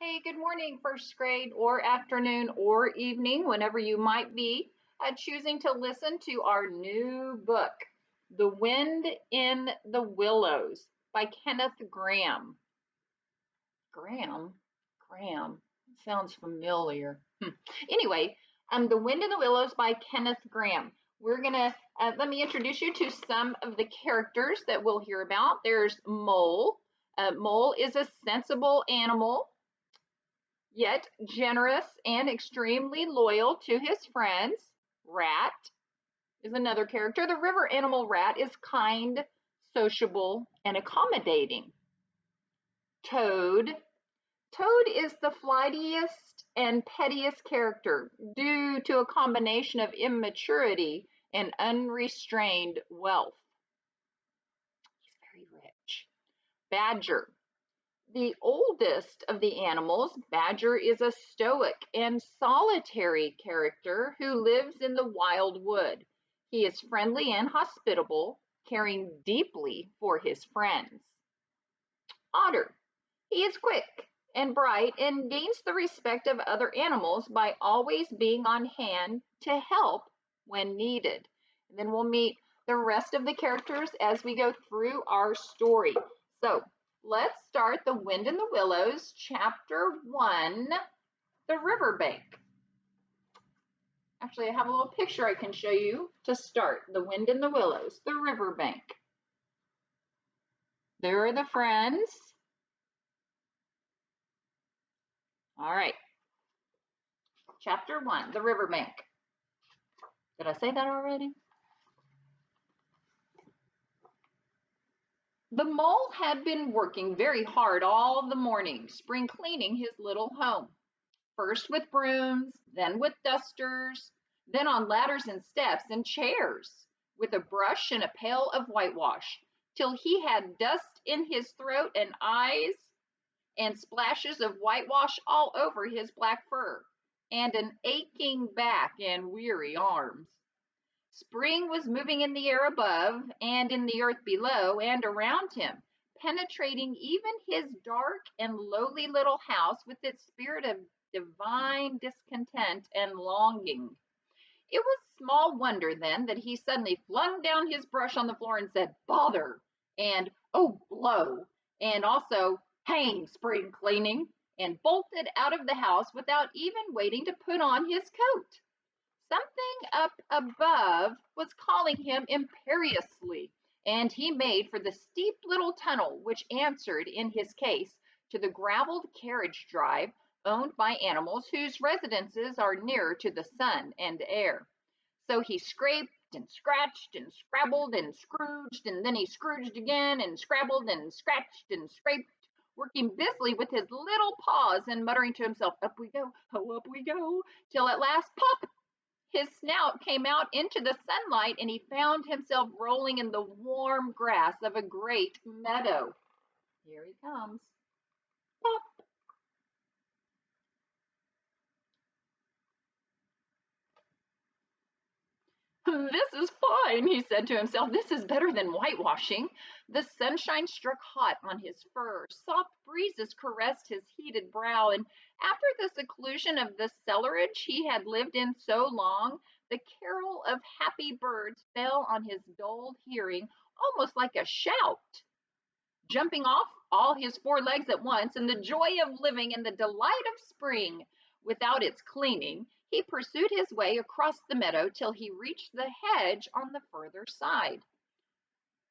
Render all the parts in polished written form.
Hey, good morning, first grade, or afternoon, or evening, whenever you might be choosing to listen to our new book, The Wind in the Willows by Kenneth Grahame. Graham? Graham. Sounds familiar. Anyway, The Wind in the Willows by Kenneth Grahame. We're going to, let me introduce you to some of the characters that we'll hear about. There's Mole. Mole is a sensible animal, yet generous and extremely loyal to his friends. Rat is another character. The river animal Rat is kind, sociable, and accommodating. Toad. Toad is the flightiest and pettiest character due to a combination of immaturity and unrestrained wealth. He's very rich. Badger. The oldest of the animals, Badger is a stoic and solitary character who lives in the wild wood. He is friendly and hospitable, caring deeply for his friends. Otter. He is quick and bright and gains the respect of other animals by always being on hand to help when needed. And then we'll meet the rest of the characters as we go through our story. So let's start The Wind in the Willows, Chapter 1, The Riverbank. Actually, I have a little picture I can show you to start. The Wind in the Willows, the riverbank. There are the friends. All right. Chapter 1, The Riverbank. Did I say that already? The mole had been working very hard all the morning, spring cleaning his little home. First with brooms, then with dusters, then on ladders and steps and chairs, with a brush and a pail of whitewash, till he had dust in his throat and eyes, and splashes of whitewash all over his black fur, and an aching back and weary arms. Spring was moving in the air above and in the earth below and around him, penetrating even his dark and lowly little house with its spirit of divine discontent and longing. It was small wonder then that he suddenly flung down his brush on the floor and said, "Bother!" and "Oh, blow!" and also "Hang spring cleaning!" and bolted out of the house without even waiting to put on his coat. Something up above was calling him imperiously, and he made for the steep little tunnel which answered in his case to the gravelled carriage drive owned by animals whose residences are nearer to the sun and air. So he scraped and scratched and scrabbled and scrooged, and then he scrooged again and scrabbled and scratched and scraped, working busily with his little paws and muttering to himself, "Up we go, oh, up we go," till at last, pop! His snout came out into the sunlight, and he found himself rolling in the warm grass of a great meadow. Here he comes. Pop. "This is fine," he said to himself. "This is better than whitewashing." The sunshine struck hot on his fur. Soft breezes caressed his heated brow, and after the seclusion of the cellarage he had lived in so long, the carol of happy birds fell on his dulled hearing almost like a shout. Jumping off all his four legs at once in the joy of living and the delight of spring without its cleaning, he pursued his way across the meadow till he reached the hedge on the further side.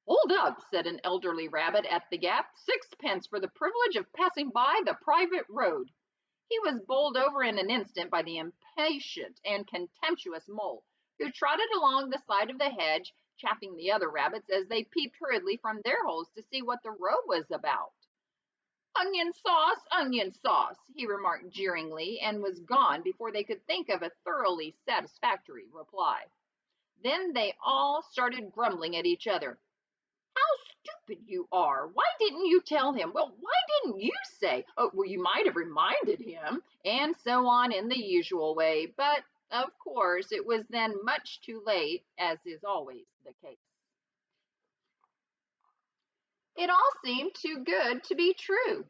"Hold up," said an elderly rabbit at the gap. "Sixpence for the privilege of passing by the private road." He was bowled over in an instant by the impatient and contemptuous mole, who trotted along the side of the hedge, chaffing the other rabbits as they peeped hurriedly from their holes to see what the row was about. "Onion sauce," he remarked jeeringly, and was gone before they could think of a thoroughly satisfactory reply. Then they all started grumbling at each other. "How stupid you are! Why didn't you tell him? Well, why didn't you say? Oh, well, you might have reminded him," and so on in the usual way. But, of course, it was then much too late, as is always the case. It all seemed too good to be true.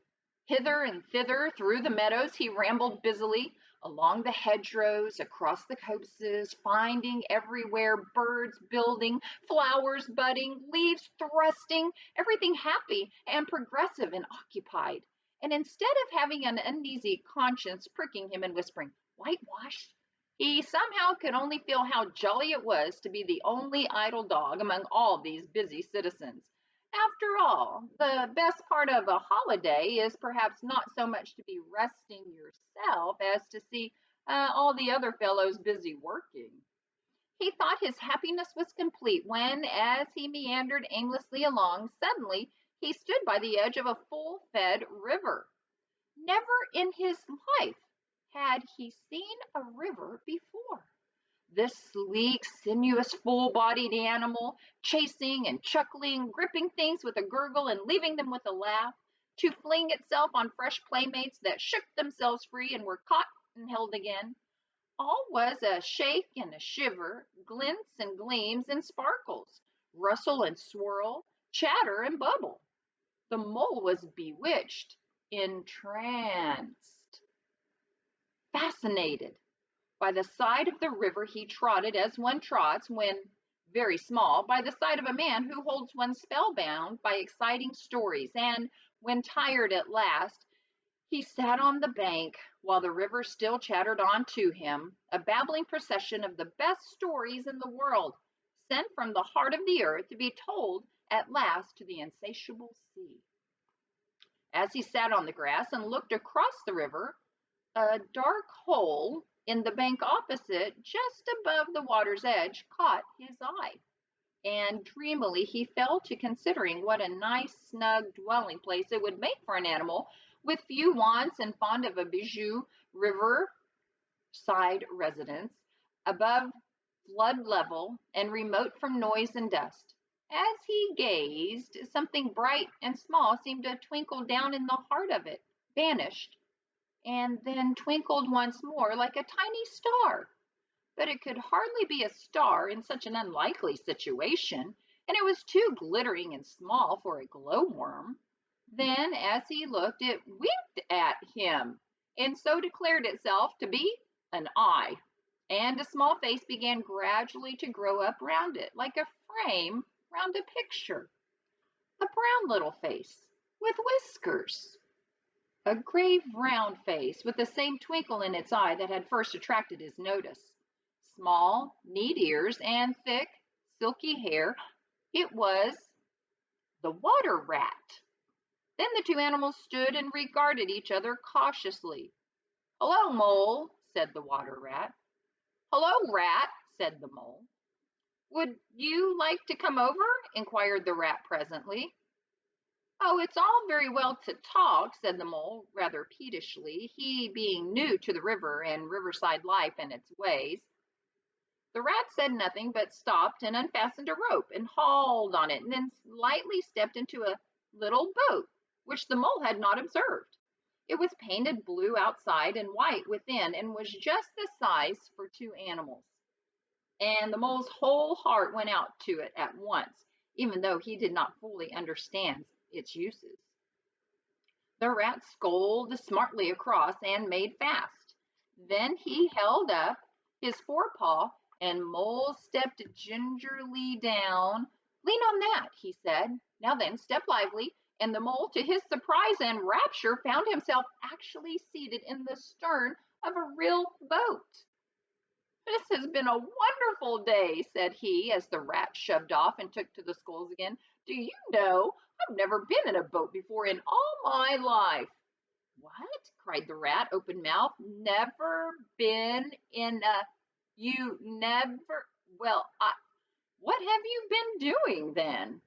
Hither and thither through the meadows he rambled busily, along the hedgerows, across the copses, finding everywhere birds building, flowers budding, leaves thrusting, everything happy and progressive and occupied. And instead of having an uneasy conscience pricking him and whispering, "Whitewash," he somehow could only feel how jolly it was to be the only idle dog among all these busy citizens. After all, the best part of a holiday is perhaps not so much to be resting yourself as to see all the other fellows busy working. He thought his happiness was complete when, as he meandered aimlessly along, suddenly he stood by the edge of a full-fed river. Never in his life had he seen a river before. This sleek, sinuous, full-bodied animal, chasing and chuckling, gripping things with a gurgle and leaving them with a laugh, to fling itself on fresh playmates that shook themselves free and were caught and held again. All was a shake and a shiver, glints and gleams and sparkles, rustle and swirl, chatter and bubble. The mole was bewitched, entranced, fascinated. By the side of the river he trotted as one trots, when very small, by the side of a man who holds one spellbound by exciting stories, and when tired at last, he sat on the bank while the river still chattered on to him, a babbling procession of the best stories in the world, sent from the heart of the earth to be told at last to the insatiable sea. As he sat on the grass and looked across the river, a dark hole in the bank opposite, just above the water's edge, caught his eye, and dreamily he fell to considering what a nice, snug dwelling place it would make for an animal with few wants and fond of a bijou river-side residence, above flood level and remote from noise and dust. As he gazed, something bright and small seemed to twinkle down in the heart of it, vanished, and then twinkled once more like a tiny star. But it could hardly be a star in such an unlikely situation, and it was too glittering and small for a glowworm. Then, as he looked, it winked at him, and so declared itself to be an eye, and a small face began gradually to grow up round it, like a frame round a picture. A brown little face, with whiskers. A grave round face with the same twinkle in its eye that had first attracted his notice. Small, neat ears and thick, silky hair. It was the water rat. Then the two animals stood and regarded each other cautiously. "Hello, mole," said the water rat. "Hello, rat," said the mole. "Would you like to come over?" inquired the rat presently. "Oh, it's all very well to talk," said the mole rather pettishly, he being new to the river and riverside life and its ways. The rat said nothing, but stopped and unfastened a rope and hauled on it, and then lightly stepped into a little boat, which the mole had not observed. It was painted blue outside and white within, and was just the size for two animals. And the mole's whole heart went out to it at once, even though he did not fully understand its uses. The rat sculled smartly across and made fast. Then he held up his forepaw, and Mole stepped gingerly down. "Lean on that," he said. "Now then, step lively." And the mole, to his surprise and rapture, found himself actually seated in the stern of a real boat. "This has been a wonderful day," said he, as the rat shoved off and took to the sculls again. "Do you know, I've never been in a boat before in all my life." "What?" cried the rat, open mouthed. "Never been in a, you never, well, what have you been doing then?"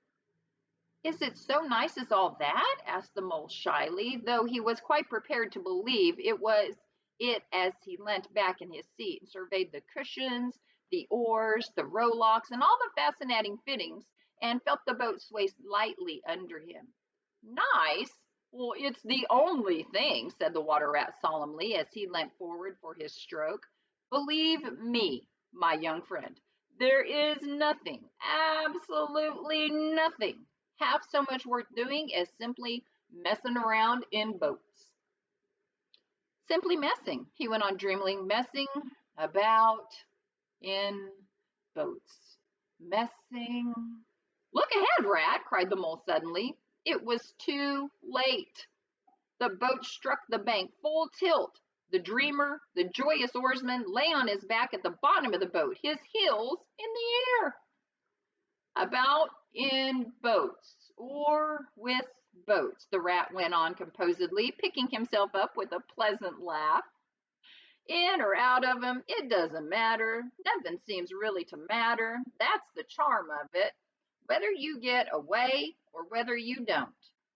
"Is it so nice as all that?" asked the mole shyly, though he was quite prepared to believe it was it as he leant back in his seat and surveyed the cushions, the oars, the rowlocks, and all the fascinating fittings, and felt the boat sway lightly under him. "Nice? Well, it's the only thing," said the water rat solemnly as he leant forward for his stroke. "Believe me, my young friend, there is nothing, absolutely nothing, half so much worth doing as simply messing around in boats. Simply messing, he went on dreamily, messing about in boats. Messing. Look ahead, Rat, cried the mole suddenly. It was too late. The boat struck the bank full tilt. The dreamer, the joyous oarsman, lay on his back at the bottom of the boat, his heels in the air. About in boats, or with boats, the rat went on composedly, picking himself up with a pleasant laugh. In or out of them, it doesn't matter. Nothing seems really to matter. That's the charm of it. Whether you get away or whether you don't,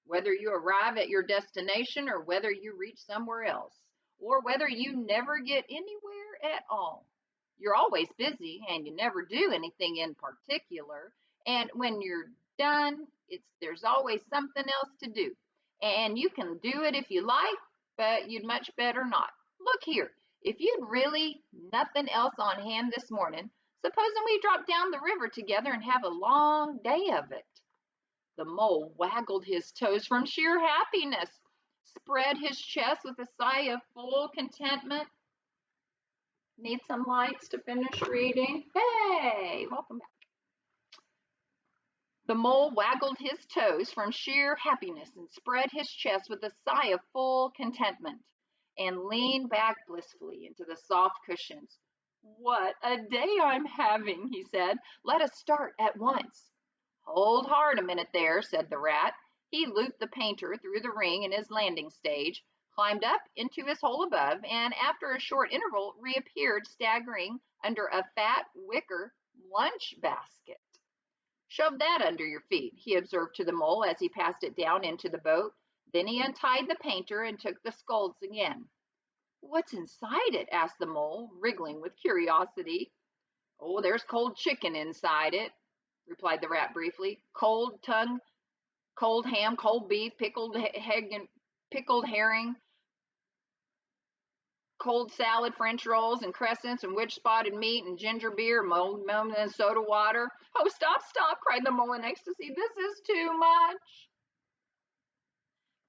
whether you arrive at your destination or whether you reach somewhere else, or whether you never get anywhere at all. You're always busy and you never do anything in particular. And when you're done, there's always something else to do. And you can do it if you like, but you'd much better not. Look here, if you'd really nothing else on hand this morning, supposing we drop down the river together and have a long day of it. The mole waggled his toes from sheer happiness, spread his chest with a sigh of full contentment. Need some lights to finish reading? Hey, welcome back. The mole waggled his toes from sheer happiness and spread his chest with a sigh of full contentment and leaned back blissfully into the soft cushions. What a day I'm having, he said. Let us start at once. Hold hard a minute there, said the rat. He looped the painter through the ring in his landing stage, climbed up into his hole above, and after a short interval reappeared staggering under a fat wicker lunch basket. Shove that under your feet, he observed to the mole as he passed it down into the boat. Then he untied the painter and took the sculls again. What's inside it? Asked the mole, wriggling with curiosity. Oh, there's cold chicken inside it, replied the rat briefly. Cold tongue, cold ham, cold beef, pickled herring, cold salad, French rolls, and crescents, and witch-spotted meat, and ginger beer, mold, and soda water. Oh, stop, cried the mole in ecstasy. This is too much.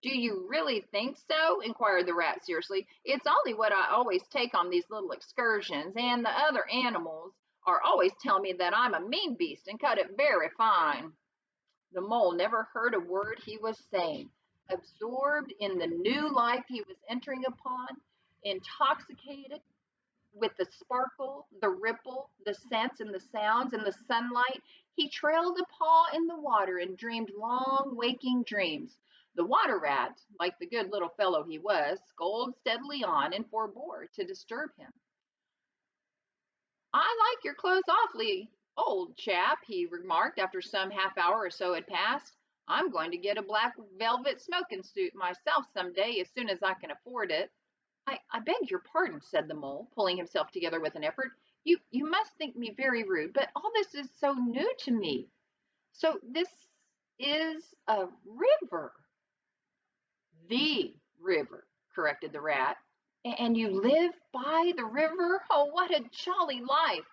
Do you really think so? Inquired the rat seriously. It's only what I always take on these little excursions, and the other animals are always telling me that I'm a mean beast and cut it very fine. The mole never heard a word he was saying, absorbed in the new life he was entering upon, intoxicated with the sparkle, the ripple, the scents and the sounds and the sunlight. He trailed a paw in the water and dreamed long waking dreams. The water rat, like the good little fellow he was, sculled steadily on and forbore to disturb him. I like your clothes awfully, old chap, he remarked after some half hour or so had passed. I'm going to get a black velvet smoking suit myself some day as soon as I can afford it. I beg your pardon, said the mole, pulling himself together with an effort. You must think me very rude, but all this is so new to me. So this is a river. The river, corrected the rat. And you live by the river? Oh, what a jolly life.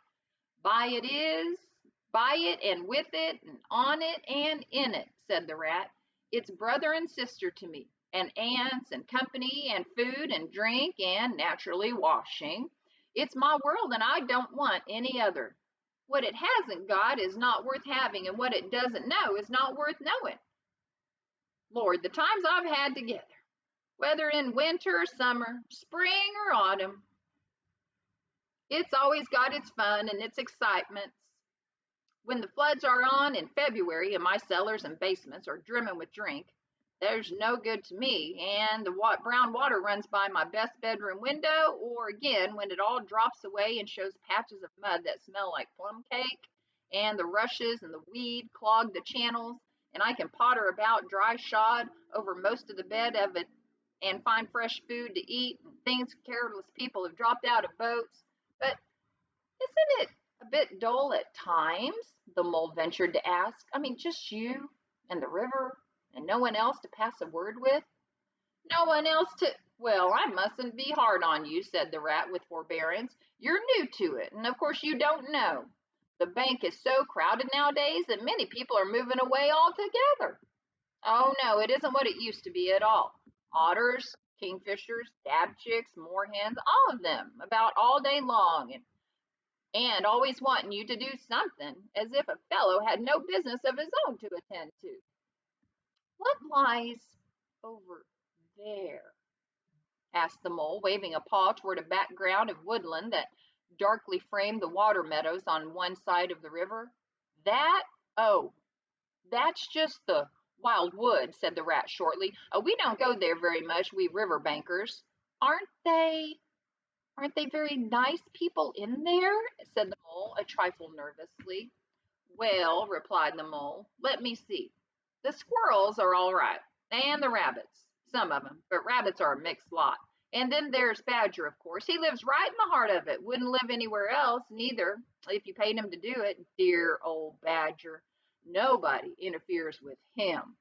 By it and with it and on it and in it, said the rat. It's brother and sister to me, and aunts and company and food and drink and naturally washing. It's my world and I don't want any other. What it hasn't got is not worth having, and what it doesn't know is not worth knowing. Lord, the times I've had together, whether in winter or summer, spring or autumn, it's always got its fun and its excitements. When the floods are on in February and my cellars and basements are brimming with drink, there's no good to me, and the brown water runs by my best bedroom window, or again, when it all drops away and shows patches of mud that smell like plum cake, and the rushes and the weed clog the channels, and I can potter about dry shod over most of the bed of it and find fresh food to eat and things careless people have dropped out of boats. But isn't it a bit dull at times? The mole ventured to ask. I mean, just you and the river and no one else to pass a word with? No one else to... Well, I mustn't be hard on you, said the rat with forbearance. You're new to it, and of course you don't know. The bank is so crowded nowadays that many people are moving away altogether. Oh no, it isn't what it used to be at all. Otters, kingfishers, dabchicks, moorhens, all of them, about all day long, and always wanting you to do something, as if a fellow had no business of his own to attend to. What lies over there? Asked the mole, waving a paw toward a background of woodland that darkly framed the water meadows on one side of the river. That? Oh, that's just the wild wood, said the rat shortly. We don't go there very much, we river bankers. Aren't they aren't they very nice people in there? Said the mole, a trifle nervously. Well, replied the mole, let me see. The squirrels are all right, and the rabbits, some of them, but rabbits are a mixed lot. And then there's Badger, of course. He lives right in the heart of it. Wouldn't live anywhere else, neither, if you paid him to do it. Dear old Badger. Nobody interferes with him.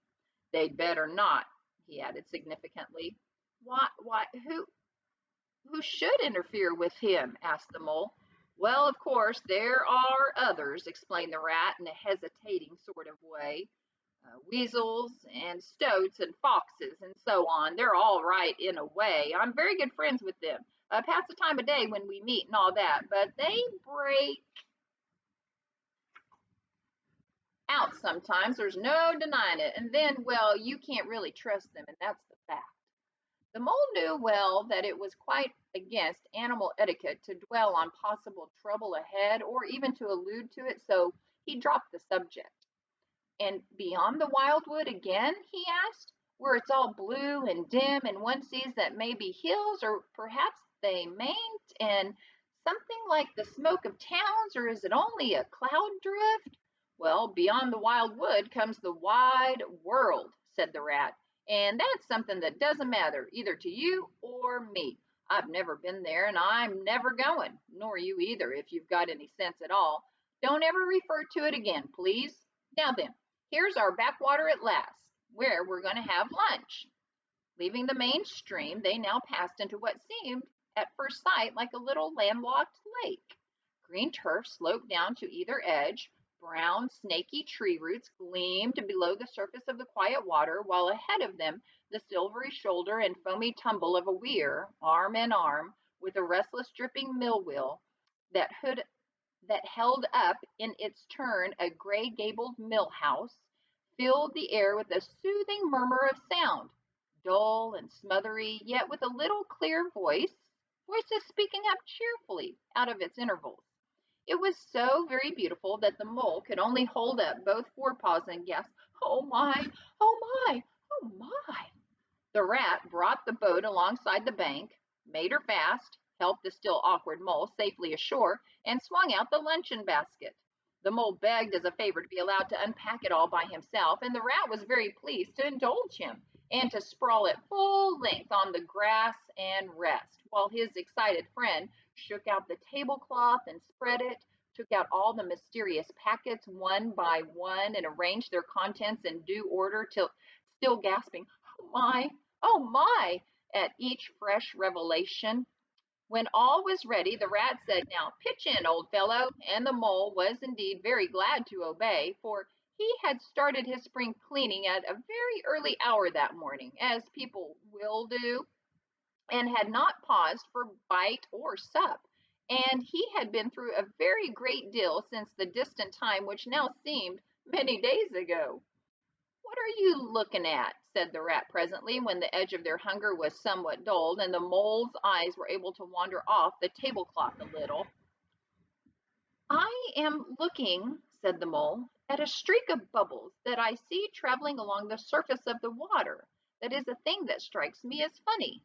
They'd better not, he added significantly. Why, who should interfere with him? Asked the mole. Well, of course, there are others, explained the rat in a hesitating sort of way. Weasels and stoats and foxes and so on. They're all right in a way. I'm very good friends with them. Pass the time of day when we meet and all that, but they break out sometimes. There's no denying it. And then, well, you can't really trust them, and that's the fact. The mole knew well that it was quite against animal etiquette to dwell on possible trouble ahead or even to allude to it, so he dropped the subject. And beyond the wildwood again, he asked, where it's all blue and dim and one sees that may be hills or perhaps they mayn't, and something like the smoke of towns, or is it only a cloud drift? Well, beyond the wildwood comes the wide world, said the rat, and that's something that doesn't matter either to you or me. I've never been there and I'm never going, nor you either if you've got any sense at all. Don't ever refer to it again, please. Now then, here's our backwater at last, where we're going to have lunch. Leaving the main stream, they now passed into what seemed, at first sight, like a little landlocked lake. Green turf sloped down to either edge. Brown, snaky tree roots gleamed below the surface of the quiet water, while ahead of them the silvery shoulder and foamy tumble of a weir, arm in arm, with a restless dripping mill wheel that held up in its turn a gray gabled mill house, filled the air with a soothing murmur of sound, dull and smothery, yet with a little clear voices speaking up cheerfully out of its intervals. It was so very beautiful that the mole could only hold up both forepaws and gasp, "Oh my, oh my, oh my!" The rat brought the boat alongside the bank, made her fast, helped the still awkward mole safely ashore, and swung out the luncheon basket. The mole begged as a favor to be allowed to unpack it all by himself, and the rat was very pleased to indulge him and to sprawl at full length on the grass and rest, while his excited friend shook out the tablecloth and spread it, took out all the mysterious packets one by one, and arranged their contents in due order till, still gasping, "Oh my," at each fresh revelation. When all was ready, the rat said, "Now pitch in, old fellow," and the mole was indeed very glad to obey, for he had started his spring cleaning at a very early hour that morning, as people will do, and had not paused for bite or sup. And he had been through a very great deal since the distant time which now seemed many days ago. "What are you looking at?" said the rat presently, when the edge of their hunger was somewhat dulled, and the mole's eyes were able to wander off the tablecloth a little. "I am looking," said the mole, "at a streak of bubbles that I see traveling along the surface of the water. That is a thing that strikes me as funny."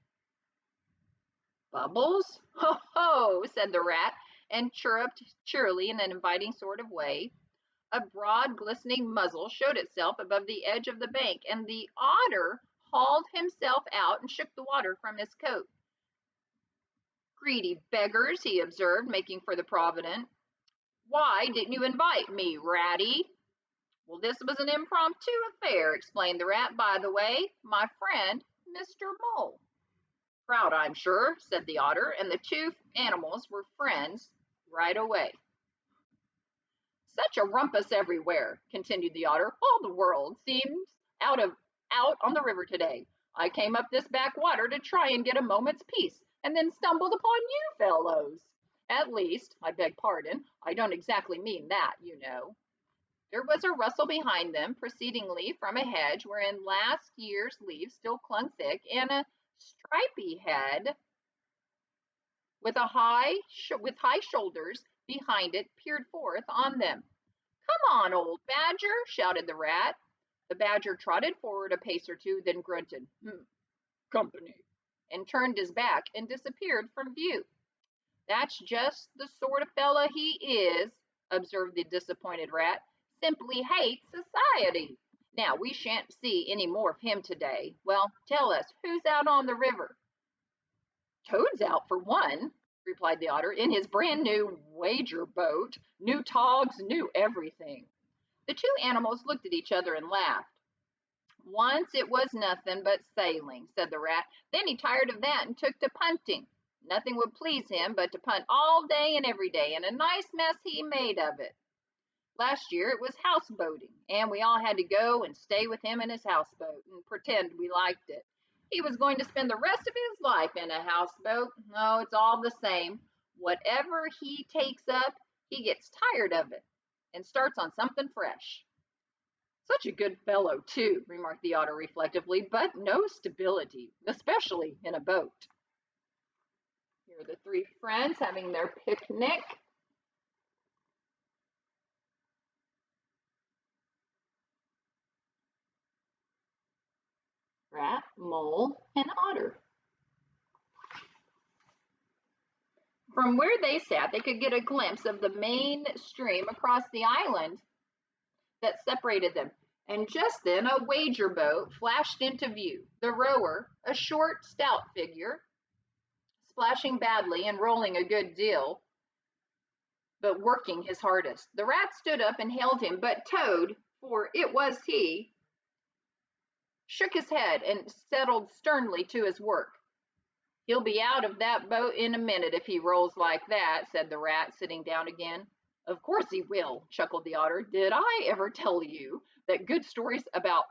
"Bubbles? Ho, ho!" said the rat, and chirruped cheerily in an inviting sort of way. A broad, glistening muzzle showed itself above the edge of the bank, and the otter hauled himself out and shook the water from his coat. "Greedy beggars," he observed, making for the Provident. "Why didn't you invite me, Ratty?" "Well, this was an impromptu affair," explained the rat. "By the way, my friend, Mr. Mole." "Proud, I'm sure," said the otter, and the two animals were friends right away. "Such a rumpus everywhere," continued the otter. "All the world seems out of out on the river today. I came up this backwater to try and get a moment's peace, and then stumbled upon you fellows. At least, I beg pardon, I don't exactly mean that, you know." There was a rustle behind them, proceedingly from a hedge wherein last year's leaves still clung thick, and a stripy head with high shoulders behind it peered forth on them. "Come on, old badger," shouted the rat. The badger trotted forward a pace or two, then grunted, "Company," and turned his back and disappeared from view. "That's just the sort of fellow he is," observed the disappointed rat. "Simply hates society. Now, we shan't see any more of him today. Well, tell us, who's out on the river?" "Toad's out for one," replied the otter, "in his brand new wager boat. New togs, new everything." The two animals looked at each other and laughed. "Once it was nothing but sailing," said the rat. "Then he tired of that and took to punting. Nothing would please him but to punt all day and every day, and a nice mess he made of it. Last year it was houseboating, and we all had to go and stay with him in his houseboat and pretend we liked it. He was going to spend the rest of his life in a houseboat. Oh, it's all the same. Whatever he takes up, he gets tired of it and starts on something fresh." "Such a good fellow, too," remarked the otter reflectively, "but no stability, especially in a boat." Here are the three friends having their picnic. Rat, mole, and otter. From where they sat, they could get a glimpse of the main stream across the island that separated them. And just then a wager boat flashed into view. The rower, a short, stout figure, splashing badly and rolling a good deal, but working his hardest. The rat stood up and hailed him, but Toad, for it was he, shook his head and settled sternly to his work. "He'll be out of that boat in a minute if he rolls like that," said the rat, sitting down again. "Of course he will," chuckled the otter. "Did I ever tell you that good story about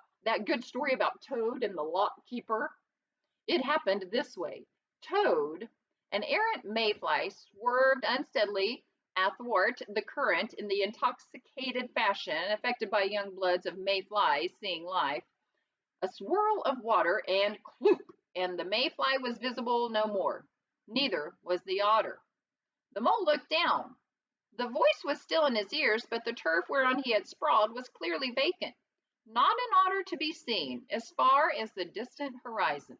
Toad and the lock keeper? It happened this way. Toad, an errant mayfly, swerved unsteadily athwart the current in the intoxicated fashion affected by young bloods of mayflies seeing life. A swirl of water, and kloop, and the mayfly was visible no more. Neither was the otter. The mole looked down. The voice was still in his ears, but the turf whereon he had sprawled was clearly vacant. Not an otter to be seen, as far as the distant horizon.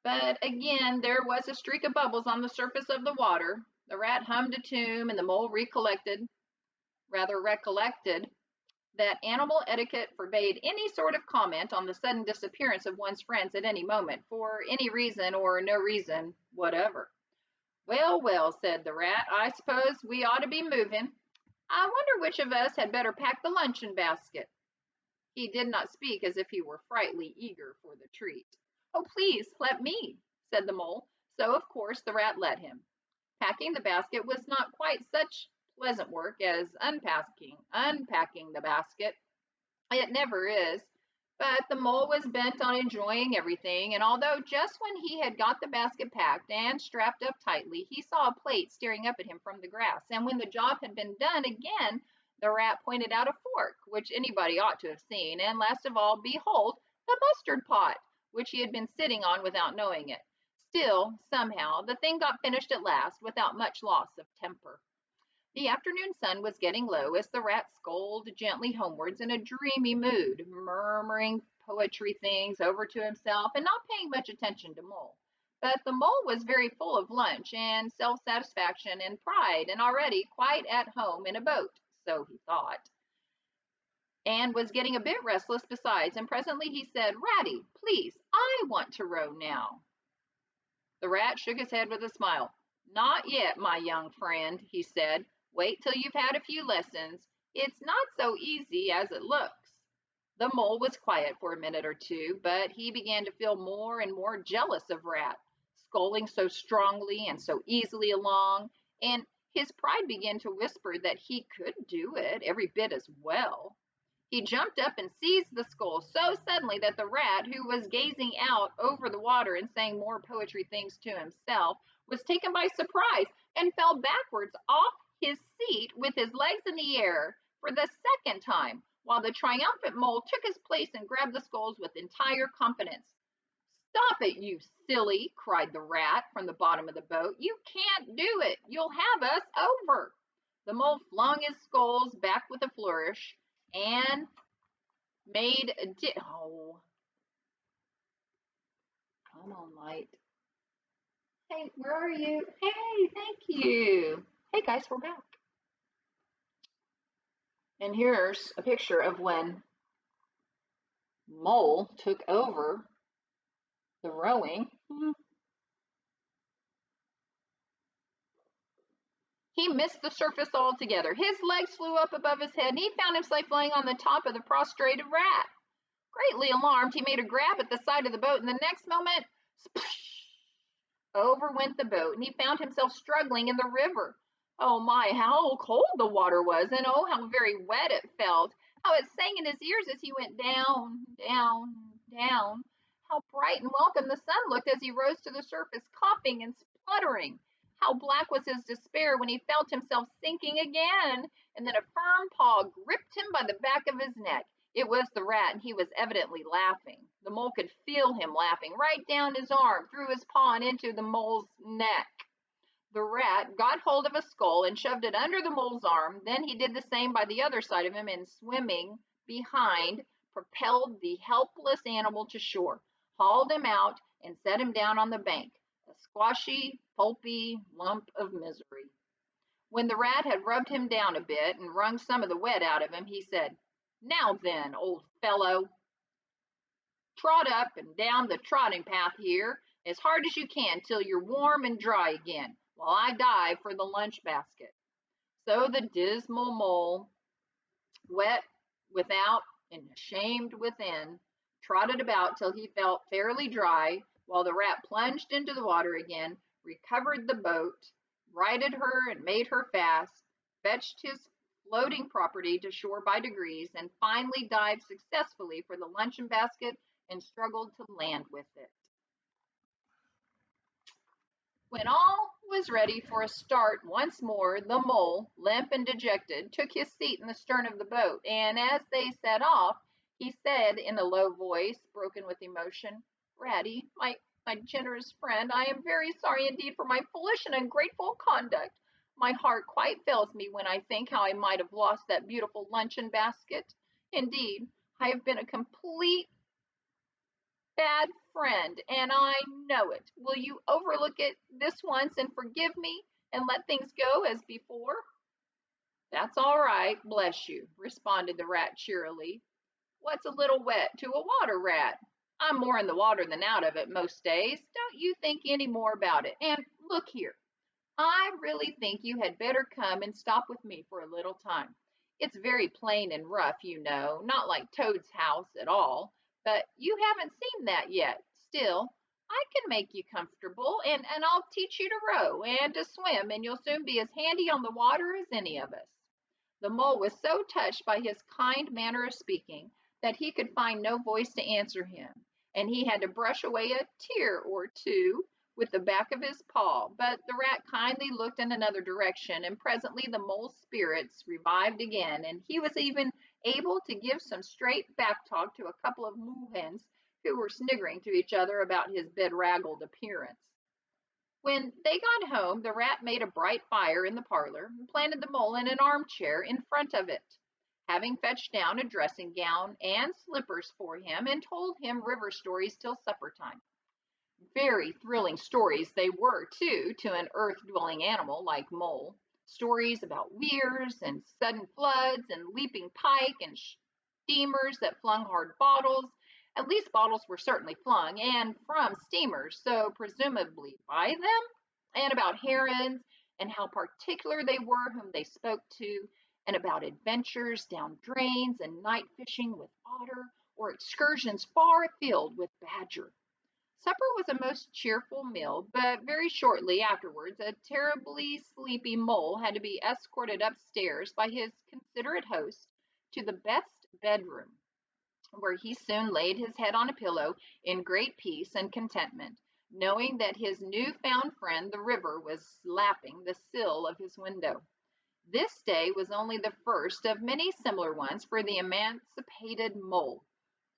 But again there was a streak of bubbles on the surface of the water. The rat hummed a tune, and the mole recollected that animal etiquette forbade any sort of comment on the sudden disappearance of one's friends at any moment, for any reason or no reason whatever. "Well, well," said the rat, "I suppose we ought to be moving. I wonder which of us had better pack the luncheon basket." He did not speak as if he were frightfully eager for the treat. "Oh, please let me," said the mole, so of course the rat let him. Packing the basket was not quite such pleasant work as unpacking the basket. It never is. But the mole was bent on enjoying everything, and although just when he had got the basket packed and strapped up tightly, he saw a plate staring up at him from the grass, and when the job had been done again, the rat pointed out a fork, which anybody ought to have seen, and last of all, behold, the mustard pot, which he had been sitting on without knowing it. Still, somehow, the thing got finished at last, without much loss of temper. The afternoon sun was getting low as the rat sculled gently homewards in a dreamy mood, murmuring poetry things over to himself and not paying much attention to Mole. But the mole was very full of lunch and self-satisfaction and pride, and already quite at home in a boat, so he thought, and was getting a bit restless besides, and presently he said, "Ratty, please, I want to row now." The rat shook his head with a smile. "Not yet, my young friend," he said. "Wait till you've had a few lessons. It's not so easy as it looks." The mole was quiet for a minute or two, but he began to feel more and more jealous of Rat, sculling so strongly and so easily along, and his pride began to whisper that he could do it every bit as well. He jumped up and seized the skull so suddenly that the rat, who was gazing out over the water and saying more poetry things to himself, was taken by surprise and fell backwards off his seat with his legs in the air for the second time, while the triumphant mole took his place and grabbed the skulls with entire confidence. "Stop it, you silly!" cried the rat from the bottom of the boat. "You can't do it. You'll have us over." The mole flung his skulls back with a flourish and made a oh, come on, light. Hey, where are you? Hey, thank you. Hey guys, we're back. And here's a picture of when Mole took over the rowing. He missed the surface altogether. His legs flew up above his head, and he found himself lying on the top of the prostrated rat. Greatly alarmed, he made a grab at the side of the boat, and the next moment, splash, over went the boat, and he found himself struggling in the river. Oh my, how cold the water was, and oh, how very wet it felt. How it sang in his ears as he went down, down, down. How bright and welcome the sun looked as he rose to the surface, coughing and spluttering. How black was his despair when he felt himself sinking again, and then a firm paw gripped him by the back of his neck. It was the rat, and he was evidently laughing. The mole could feel him laughing right down his arm, through his paw, and into the mole's neck. The rat got hold of a skull and shoved it under the mole's arm. Then he did the same by the other side of him, and swimming behind, propelled the helpless animal to shore, hauled him out, and set him down on the bank, a squashy, pulpy lump of misery. When the rat had rubbed him down a bit and wrung some of the wet out of him, he said, "Now then, old fellow, trot up and down the trotting path here as hard as you can till you're warm and dry again, while I dive for the lunch basket." So the dismal mole, wet without and ashamed within, trotted about till he felt fairly dry, while the rat plunged into the water again, recovered the boat, righted her and made her fast, fetched his floating property to shore by degrees, and finally dived successfully for the luncheon basket and struggled to land with it. When all was ready for a start once more, the mole, limp and dejected, took his seat in the stern of the boat, and as they set off, he said in a low voice, broken with emotion, "Ratty, my generous friend, I am very sorry indeed for my foolish and ungrateful conduct. My heart quite fails me when I think how I might have lost that beautiful luncheon basket. Indeed, I have been a complete bad friend, and I know it. Will you overlook it this once and forgive me and let things go as before?" "That's all right, bless you," responded the rat cheerily. "What's a little wet to a water rat? I'm more in the water than out of it most days. Don't you think any more about it. And look here, I really think you had better come and stop with me for a little time. It's very plain and rough, you know, not like Toad's house at all, but you haven't seen that yet. Still, I can make you comfortable, and I'll teach you to row and to swim, and you'll soon be as handy on the water as any of us." The mole was so touched by his kind manner of speaking that he could find no voice to answer him, and he had to brush away a tear or two with the back of his paw. But the rat kindly looked in another direction, and presently the mole's spirits revived again, and he was even able to give some straight back talk to a couple of moorhens who were sniggering to each other about his bedraggled appearance. When they got home, the rat made a bright fire in the parlor and planted the mole in an armchair in front of it, having fetched down a dressing gown and slippers for him and told him river stories till supper time. Very thrilling stories they were, too, to an earth-dwelling animal like Mole. Stories about weirs and sudden floods and leaping pike and steamers that flung hard bottles. At least bottles were certainly flung, and from steamers, so presumably by them, and about herons, and how particular they were whom they spoke to, and about adventures down drains and night fishing with otter, or excursions far afield with badger. Supper was a most cheerful meal, but very shortly afterwards a terribly sleepy mole had to be escorted upstairs by his considerate host to the best bedroom, where he soon laid his head on a pillow in great peace and contentment, knowing that his new-found friend, the river, was lapping the sill of his window. This day was only the first of many similar ones for the emancipated mole,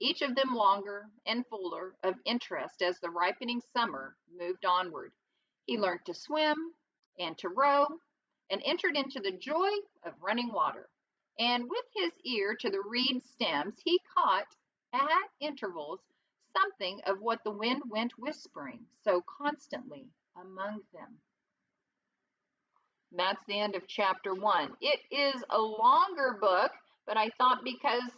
each of them longer and fuller of interest as the ripening summer moved onward. He learned to swim and to row, and entered into the joy of running water. And with his ear to the reed stems, he caught at intervals something of what the wind went whispering so constantly among them. That's the end of chapter 1. It is a longer book, but I thought because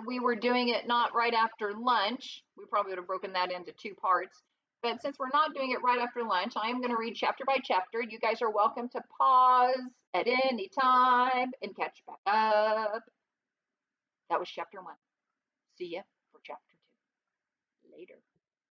we were doing it not right after lunch, we probably would have broken that into 2 parts. But since we're not doing it right after lunch, I am going to read chapter by chapter. You guys are welcome to pause at any time and catch back up. That was chapter 1. See ya for chapter 2 later.